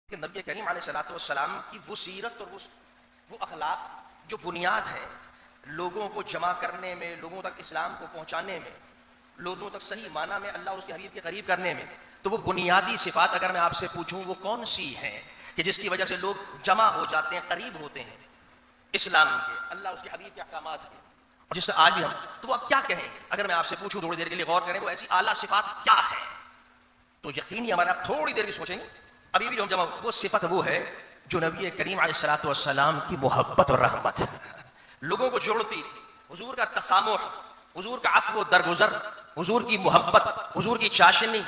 کہ نبی کریم علیہ الصلوۃ والسلام کی وہ سیرت اور وہ اخلاق جو بنیاد ہے لوگوں کو جمع کرنے میں، لوگوں تک اسلام کو پہنچانے میں، لوگوں تک صحیح معنی میں اللہ اور اس کے حبیب کے قریب کرنے میں، تو وہ بنیادی صفات اگر میں آپ سے پوچھوں وہ کون سی ہیں کہ جس کی وجہ سے لوگ جمع ہو جاتے ہیں، قریب ہوتے ہیں اسلام کے، اللہ اس کے حبیب کے احکامات کے، اور جس سے آج بھی ہم، تو وہ اب کیا کہیں گے؟ اگر میں آپ سے پوچھوں تھوڑی دیر کے لیے غور کریں وہ ایسی اعلیٰ صفات کیا ہے، تو یقینی ہمارا آپ تھوڑی دیر بھی سوچیں گے ابھی بھی جو ہم جمع، وہ صفت وہ ہے جو نبی کریم علیہ الصلوۃ والسلام کی محبت اور رحمت لوگوں کو جوڑتی تھی، حضور کا تسامح، حضور کا عفو و درگزر، حضور کی محبت، حضور کی چاشنی،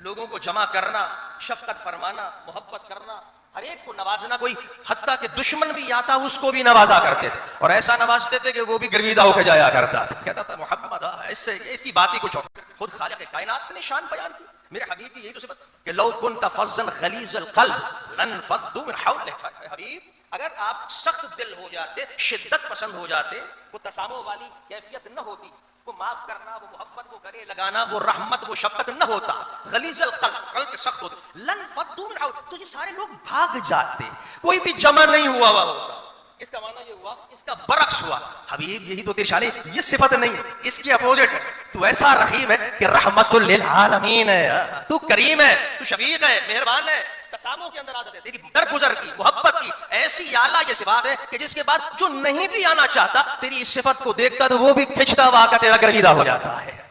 لوگوں کو جمع کرنا، شفقت فرمانا، محبت کرنا، ہر ایک کو نوازنا، کوئی حتیٰ کہ دشمن بھی آتا اس کو بھی نوازا کرتے تھے، اور ایسا نوازتے تھے کہ وہ بھی گرویدہ ہو کے جایا کرتا تھا، کہتا تھا محمد اس کی بات ہی کچھ اور، خود خالق کائنات نے شان بیان کی، میرے حبیب کی یہی تو صفت کہ لو كنت فظا غلیظ القلب لانفضوا من حولك، حبیب اگر آپ سخت دل ہو جاتے، شدت پسند ہو جاتے، وہ تسامح والی کیفیت نہ ہوتی، وہ معاف کرنا، وہ محبت، وہ گلے لگانا، وہ رحمت، وہ شفقت نہ ہوتا، غلیظ القلب، قلب سخت ہوتا، لانفضوا من حولك، تو یہ سارے لوگ بھاگ جاتے، کوئی بھی جمع نہیں ہوا ہوتا۔ اس کا معنی یہ ہوا، اس کا برعکس ہوا، حبیب یہی تو تیری شان ہے، یہ صفت نہیں، اس کی اپوزٹ ہے، تو ایسا رحیم ہے کہ رحمت للعالمین ہے، تو کریم ہے، تو شفیق ہے، مہربان ہے، تسامح کے اندر عادت ہے، تیری درگزر کی، محبت کی، ایسی اعلیٰ یہ صفات ہے کہ جس کے بعد جو نہیں بھی آنا چاہتا تیری اس صفت کو دیکھتا تو وہ بھی کھنچتا ہوا آ کر تیرا گرویدہ ہو جاتا ہے۔